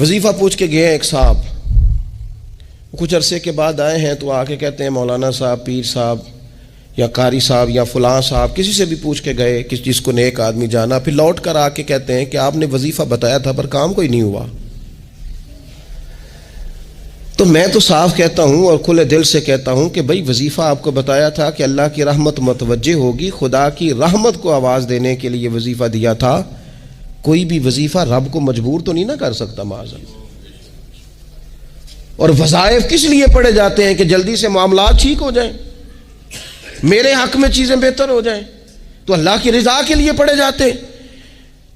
وظیفہ پوچھ کے گئے ایک صاحب، کچھ عرصے کے بعد آئے ہیں تو آ کے کہتے ہیں مولانا صاحب، پیر صاحب یا قاری صاحب یا فلاں صاحب، کسی سے بھی پوچھ کے گئے کہ جس کو نیک آدمی جانا، پھر لوٹ کر آ کے کہتے ہیں کہ آپ نے وظیفہ بتایا تھا پر کام کوئی نہیں ہوا۔ تو میں تو صاف کہتا ہوں اور کھلے دل سے کہتا ہوں کہ بھئی وظیفہ آپ کو بتایا تھا کہ اللہ کی رحمت متوجہ ہوگی، خدا کی رحمت کو آواز دینے کے لیے وظیفہ دیا تھا۔ کوئی بھی وظیفہ رب کو مجبور تو نہیں نہ کر سکتا معاذ اللہ۔ اور وظائف کس لیے پڑھے جاتے ہیں کہ جلدی سے معاملات ٹھیک ہو جائیں، میرے حق میں چیزیں بہتر ہو جائیں، تو اللہ کی رضا کے لیے پڑھے جاتے ہیں۔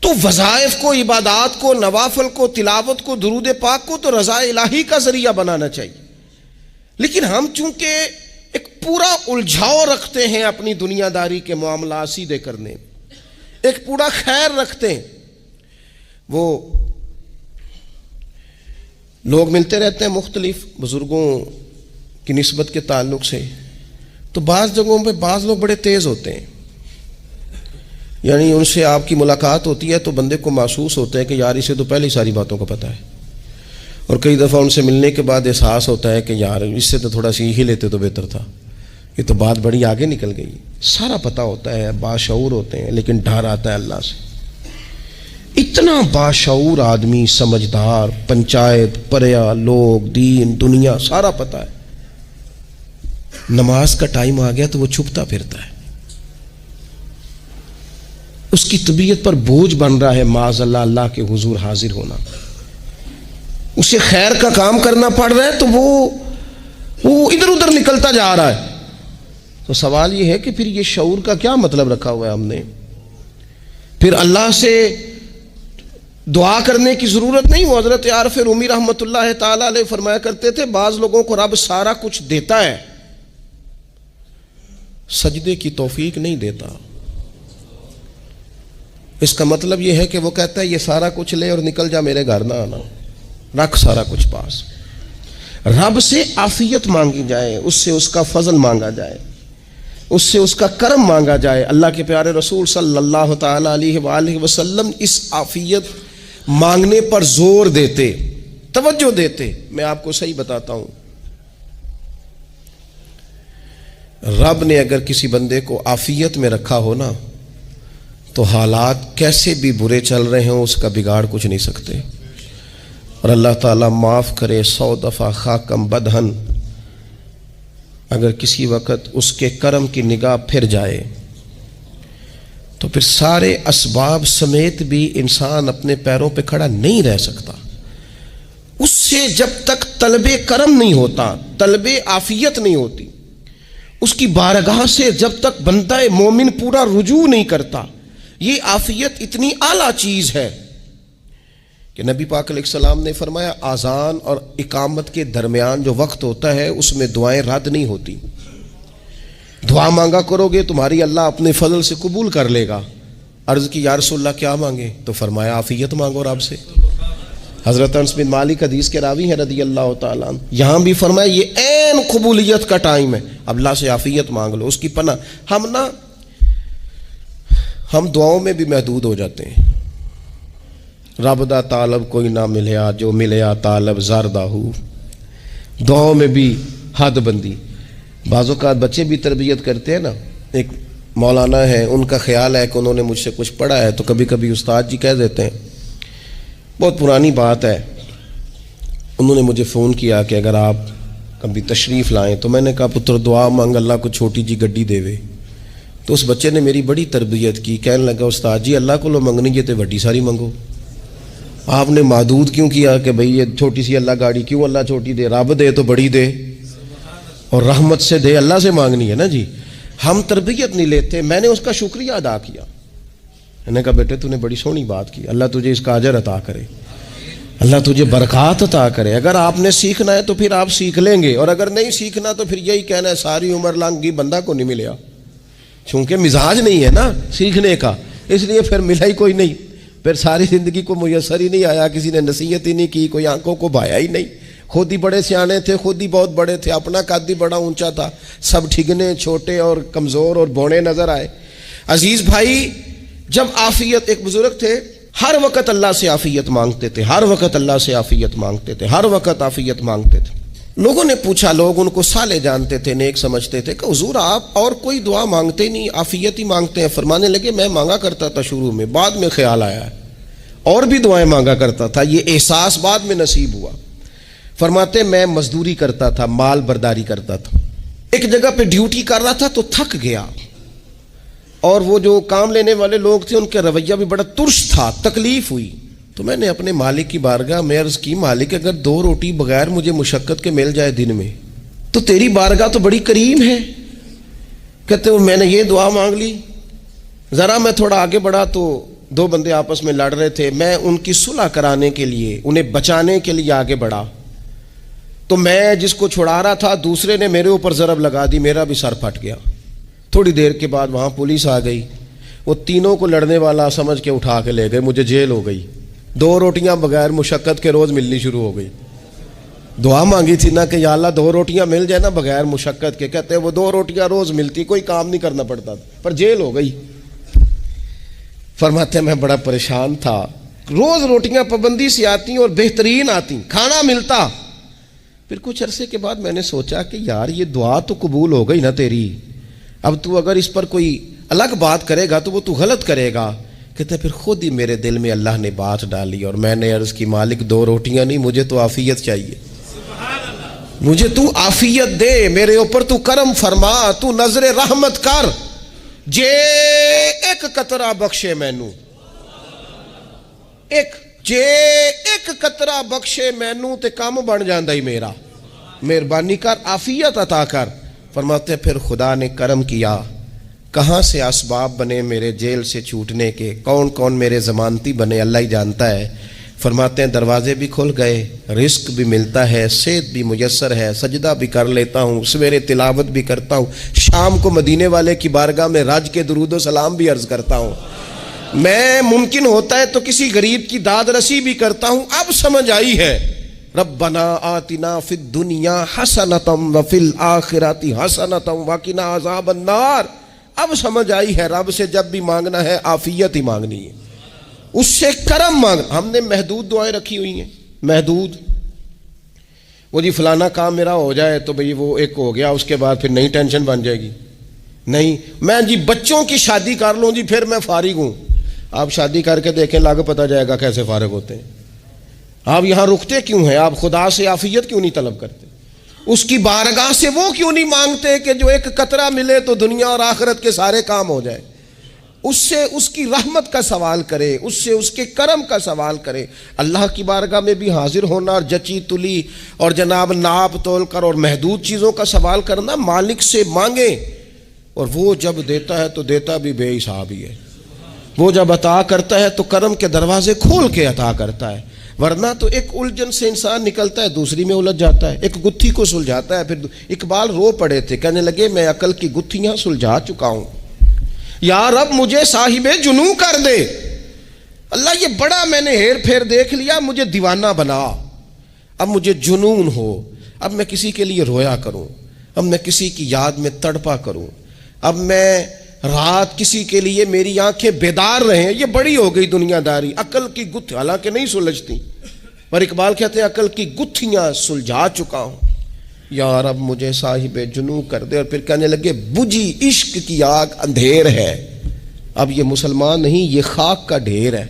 تو وظائف کو، عبادات کو، نوافل کو، تلاوت کو، درود پاک کو تو رضا الہی کا ذریعہ بنانا چاہیے، لیکن ہم چونکہ ایک پورا الجھاؤ رکھتے ہیں اپنی دنیا داری کے معاملات سیدھے کرنے، ایک پورا خیر رکھتے ہیں۔ وہ لوگ ملتے رہتے ہیں مختلف بزرگوں کی نسبت کے تعلق سے، تو بعض جگہوں پہ بعض لوگ بڑے تیز ہوتے ہیں، یعنی ان سے آپ کی ملاقات ہوتی ہے تو بندے کو محسوس ہوتا ہے کہ یار اسے تو پہلے ہی ساری باتوں کا پتہ ہے، اور کئی دفعہ ان سے ملنے کے بعد احساس ہوتا ہے کہ یار اس سے تو تھوڑا سیکھ ہی لیتے تو بہتر تھا، یہ تو بات بڑی آگے نکل گئی۔ سارا پتہ ہوتا ہے، باشعور ہوتے ہیں، لیکن ڈر آتا ہے اللہ سے۔ اتنا باشعور آدمی، سمجھدار، پنچایت، پریا، لوگ، دین، دنیا سارا پتہ ہے، نماز کا ٹائم آ گیا تو وہ چھپتا پھرتا ہے، اس کی طبیعت پر بوجھ بن رہا ہے معاذ اللہ اللہ کے حضور حاضر ہونا، اسے خیر کا کام کرنا پڑ رہا ہے تو وہ ادھر ادھر نکلتا جا رہا ہے۔ تو سوال یہ ہے کہ پھر یہ شعور کا کیا مطلب رکھا ہوا ہے ہم نے؟ پھر اللہ سے دعا کرنے کی ضرورت نہیں۔ وہ حضرت عارف رومی رحمۃ اللہ تعالی علیہ فرمایا کرتے تھے بعض لوگوں کو رب سارا کچھ دیتا ہے، سجدے کی توفیق نہیں دیتا۔ اس کا مطلب یہ ہے کہ وہ کہتا ہے یہ سارا کچھ لے اور نکل جا، میرے گھر نہ آنا، رکھ سارا کچھ پاس۔ رب سے عافیت مانگی جائے، اس سے اس کا فضل مانگا جائے، اس سے اس کا کرم مانگا جائے۔ اللہ کے پیارے رسول صلی اللہ تعالی علیہ وآلہ وسلم اس عافیت مانگنے پر زور دیتے، توجہ دیتے۔ میں آپ کو صحیح بتاتا ہوں، رب نے اگر کسی بندے کو عافیت میں رکھا ہو نا تو حالات کیسے بھی برے چل رہے ہوں اس کا بگاڑ کچھ نہیں سکتے۔ اور اللہ تعالیٰ معاف کرے، 100 دفعہ خاکم بدہن، اگر کسی وقت اس کے کرم کی نگاہ پھر جائے تو پھر سارے اسباب سمیت بھی انسان اپنے پیروں پہ کھڑا نہیں رہ سکتا۔ اس سے جب تک طلب کرم نہیں ہوتا، طلب عافیت نہیں ہوتی، اس کی بارگاہ سے جب تک بندہ مومن پورا رجوع نہیں کرتا، یہ عافیت اتنی اعلیٰ چیز ہے کہ نبی پاک علیہ السلام نے فرمایا اذان اور اقامت کے درمیان جو وقت ہوتا ہے اس میں دعائیں رد نہیں ہوتی۔ دعا مانگا کرو گے تمہاری اللہ اپنے فضل سے قبول کر لے گا۔ عرض کی یا رسول اللہ کیا مانگے؟ تو فرمایا عافیت مانگو رب سے۔ حضرت انس بن مالک حدیث کے راوی ہیں رضی اللہ تعالیٰ عنہ، یہاں بھی فرمایا یہ عین قبولیت کا ٹائم ہے، اب اللہ سے عافیت مانگ لو، اس کی پناہ۔ ہم دعاؤں میں بھی محدود ہو جاتے ہیں۔ رب دا طالب کوئی نہ ملیا، جو ملیا طالب زردہ ہو، دعاؤں میں بھی حد بندی۔ بعض اوقات بچے بھی تربیت کرتے ہیں نا، ایک مولانا ہے، ان کا خیال ہے کہ انہوں نے مجھ سے کچھ پڑھا ہے تو کبھی کبھی استاد جی کہہ دیتے ہیں، بہت پرانی بات ہے، انہوں نے مجھے فون کیا کہ اگر آپ کبھی تشریف لائیں، تو میں نے کہا پتر دعا مانگ اللہ کو چھوٹی جی گڈی دے وے۔ تو اس بچے نے میری بڑی تربیت کی، کہنے لگا استاد جی اللہ کو لو منگنی ہے تو وڈی ساری منگو، آپ نے محدود کیوں کیا کہ بھئی یہ چھوٹی سی اللہ گاڑی کیوں اللہ چھوٹی دے، رب دے تو بڑی دے، اور رحمت سے دے، اللہ سے مانگنی ہے نا جی۔ ہم تربیت نہیں لیتے۔ میں نے اس کا شکریہ ادا کیا، میں نے کہا بیٹے تو نے بڑی سونی بات کی، اللہ تجھے اس کا اجر عطا کرے، اللہ تجھے برکات عطا کرے۔ اگر آپ نے سیکھنا ہے تو پھر آپ سیکھ لیں گے، اور اگر نہیں سیکھنا تو پھر یہی کہنا ہے ساری عمر لنگ گئی بندہ کو نہیں ملیا، چونکہ مزاج نہیں ہے نا سیکھنے کا، اس لیے پھر ملا ہی کوئی نہیں، پھر ساری زندگی کو میسر ہی نہیں آیا، کسی نے نصیحت ہی نہیں کی، کوئی آنکھوں کو بھایا ہی نہیں، خود ہی بڑے سیانے تھے، خود ہی بہت بڑے تھے، اپنا قد ہی بڑا اونچا تھا، سب ٹھگنے چھوٹے اور کمزور اور بونے نظر آئے۔ عزیز بھائی، جب عافیت، ایک بزرگ تھے ہر وقت اللہ سے عافیت مانگتے تھے، ہر وقت اللہ سے عافیت مانگتے تھے، ہر وقت عافیت مانگتے تھے۔ لوگوں نے پوچھا، لوگ ان کو صالح جانتے تھے، نیک سمجھتے تھے کہ حضور آپ اور کوئی دعا مانگتے نہیں، عافیت ہی مانگتے ہیں۔ فرمانے لگے میں مانگا کرتا تھا شروع میں، بعد میں خیال آیا ہے اور بھی دعائیں مانگا کرتا تھا، یہ احساس بعد میں نصیب ہوا۔ فرماتے میں مزدوری کرتا تھا، مال برداری کرتا تھا، ایک جگہ پہ ڈیوٹی کر رہا تھا تو تھک گیا، اور وہ جو کام لینے والے لوگ تھے ان کا رویہ بھی بڑا ترش تھا، تکلیف ہوئی۔ تو میں نے اپنے مالک کی بارگاہ میں عرض کی، مالک اگر 2 روٹی بغیر مجھے مشقت کے مل جائے دن میں تو تیری بارگاہ تو بڑی کریم ہے۔ کہتے ہیں میں نے یہ دعا مانگ لی، ذرا میں تھوڑا آگے بڑھا تو 2 بندے آپس میں لڑ رہے تھے، میں ان کی صلح کرانے کے لیے، انہیں بچانے کے لیے آگے بڑھا، تو میں جس کو چھڑا رہا تھا دوسرے نے میرے اوپر ضرب لگا دی، میرا بھی سر پھٹ گیا۔ تھوڑی دیر کے بعد وہاں پولیس آ گئی، وہ تینوں کو لڑنے والا سمجھ کے اٹھا کے لے گئے، مجھے جیل ہو گئی۔ 2 روٹیاں بغیر مشقت کے روز ملنی شروع ہو گئی۔ دعا مانگی تھی نا کہ یا اللہ 2 روٹیاں مل جائے نا بغیر مشقت کے، کہتے ہیں وہ 2 روٹیاں روز ملتی، کوئی کام نہیں کرنا پڑتا تھا، پر جیل ہو گئی۔ فرماتے ہیں میں بڑا پریشان تھا، روز روٹیاں پابندی سے آتی اور بہترین آتی، کھانا ملتا۔ پھر کچھ عرصے کے بعد میں نے سوچا کہ یار یہ دعا تو قبول ہو گئی نا تیری، اب تو اگر اس پر کوئی الگ بات کرے گا تو وہ تو غلط کرے گا۔ کہتے پھر خود ہی میرے دل میں اللہ نے بات ڈالی اور میں نے عرض کی، مالک 2 روٹیاں نہیں، مجھے تو عافیت چاہیے، مجھے تو عافیت دے، میرے اوپر تو کرم فرما، تو نظر رحمت کر، جے ایک قطرہ بخشے مینوں، جے ایک قطرہ بخشے مینوں تے کام بن جاندا ہی میرا، مہربانی کر عافیت عطا کر۔ فرماتے پھر خدا نے کرم کیا، کہاں سے اسباب بنے میرے جیل سے چھوٹنے کے، کون کون میرے ضمانتی بنے اللہ ہی جانتا ہے۔ فرماتے ہیں دروازے بھی کھل گئے، رزق بھی ملتا ہے، صحت بھی میسر ہے، سجدہ بھی کر لیتا ہوں، سویرے تلاوت بھی کرتا ہوں، شام کو مدینے والے کی بارگاہ میں رج کے درود و سلام بھی عرض کرتا ہوں، میں ممکن ہوتا ہے تو کسی غریب کی داد رسی بھی کرتا ہوں۔ اب سمجھ آئی ہے، ربنا آتنا فی الدنیا حسنۃ وفی الآخرۃ حسنۃ وقنا عذاب النار۔ اب سمجھ آئی ہے رب سے جب بھی مانگنا ہے عافیت ہی مانگنی ہے، اس سے کرم مانگنا۔ ہم نے محدود دعائیں رکھی ہوئی ہیں، محدود، وہ جی فلانا کام میرا ہو جائے تو بھئی وہ ایک ہو گیا، اس کے بعد پھر نئی ٹینشن بن جائے گی، نہیں میں جی بچوں کی شادی کر لوں جی پھر میں فارغ ہوں۔ آپ شادی کر کے دیکھیں، لاگ پتہ جائے گا کیسے فارغ ہوتے ہیں۔ آپ یہاں رکتے کیوں ہیں؟ آپ خدا سے عافیت کیوں نہیں طلب کرتے؟ اس کی بارگاہ سے وہ کیوں نہیں مانگتے کہ جو ایک قطرہ ملے تو دنیا اور آخرت کے سارے کام ہو جائے؟ اس سے اس کی رحمت کا سوال کرے، اس سے اس کے کرم کا سوال کرے۔ اللہ کی بارگاہ میں بھی حاضر ہونا اور جچی تلی اور جناب ناپ تول کر اور محدود چیزوں کا سوال کرنا، مالک سے مانگے، اور وہ جب دیتا ہے تو دیتا بھی بے حساب ہی ہے، وہ جب عطا کرتا ہے تو کرم کے دروازے کھول کے عطا کرتا ہے، ورنہ تو ایک الجھن سے انسان نکلتا ہے دوسری میں الجھ جاتا ہے، ایک گتھی کو سلجھاتا ہے۔ پھر اقبال رو پڑے تھے، کہنے لگے میں عقل کی گتھیاں سلجھا چکا ہوں، یا رب مجھے صاحب جنوں کر دے۔ اللہ یہ بڑا میں نے ہیر پھیر دیکھ لیا، مجھے دیوانہ بنا، اب مجھے جنون ہو، اب میں کسی کے لیے رویا کروں، اب میں کسی کی یاد میں تڑپا کروں، اب میں رات کسی کے لیے میری آنکھیں بیدار رہیں۔ یہ بڑی ہو گئی دنیا داری، عقل کی گتھی حالانکہ نہیں سلجھتی، پر اقبال کہتے ہیں عقل کی گتھیاں سلجھا چکا ہوں، یا رب مجھے صاحب جنوں کر دے۔ اور پھر کہنے لگے بجھی عشق کی آگ اندھیر ہے، اب یہ مسلمان نہیں، یہ خاک کا ڈھیر ہے،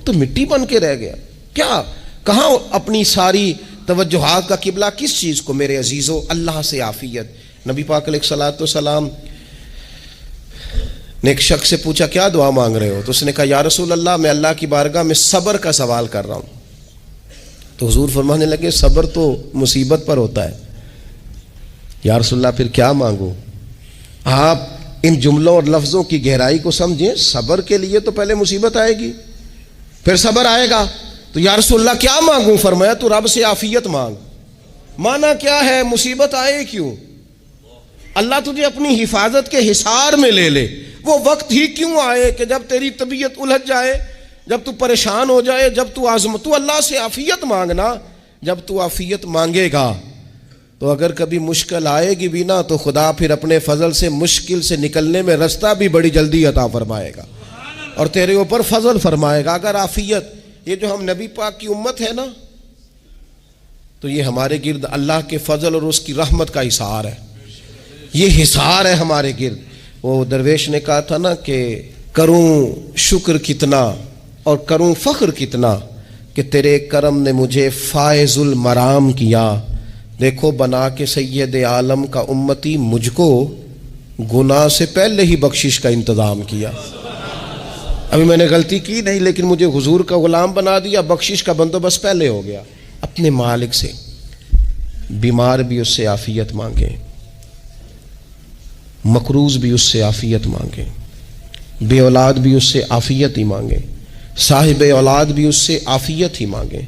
تو مٹی بن کے رہ گیا۔ کیا کہاں اپنی ساری توجہات کا قبلہ کس چیز کو؟ میرے عزیزو اللہ سے عافیت۔ نبی پاک علیہ الصلوۃ والسلام نے ایک شخص سے پوچھا کیا دعا مانگ رہے ہو؟ تو اس نے کہا یا رسول اللہ میں اللہ کی بارگاہ میں صبر کا سوال کر رہا ہوں۔ تو حضور فرمانے لگے صبر تو مصیبت پر ہوتا ہے۔ یا رسول اللہ پھر کیا مانگو؟ آپ ان جملوں اور لفظوں کی گہرائی کو سمجھیں، صبر کے لیے تو پہلے مصیبت آئے گی پھر صبر آئے گا، تو یا رسول اللہ کیا مانگوں؟ فرمایا تو رب سے عافیت مانگ۔ مانا کیا ہے؟ مصیبت آئے کیوں؟ اللہ تجھے اپنی حفاظت کے حصار میں لے لے، وہ وقت ہی کیوں آئے کہ جب تیری طبیعت الجھ جائے، جب تو پریشان ہو جائے، جب تو تو اللہ سے عافیت مانگنا۔ جب تو عافیت مانگے گا تو اگر کبھی مشکل آئے گی بھی نا، تو خدا پھر اپنے فضل سے مشکل سے نکلنے میں رستہ بھی بڑی جلدی عطا فرمائے گا۔ اور تیرے اوپر فضل فرمائے گا. اگر عافیت، یہ جو ہم نبی پاک کی امت ہے نا، تو یہ ہمارے گرد اللہ کے فضل اور اس کی رحمت کا حصار ہے. یہ حصار ہے ہمارے گرد. وہ درویش نے کہا تھا نا کہ کروں شکر کتنا اور کروں فخر کتنا کہ تیرے کرم نے مجھے فائز المرام کیا. دیکھو بنا کے سید عالم کا امتی مجھ کو گناہ سے پہلے ہی بخشش کا انتظام کیا. ابھی میں نے غلطی کی نہیں، لیکن مجھے حضور کا غلام بنا دیا، بخشش کا بندوبست پہلے ہو گیا. اپنے مالک سے بیمار بھی اس سے عافیت مانگے، مقروض بھی اس سے عافیت مانگے، بے اولاد بھی اس سے عافیت ہی مانگے، صاحب اولاد بھی اس سے عافیت ہی مانگے.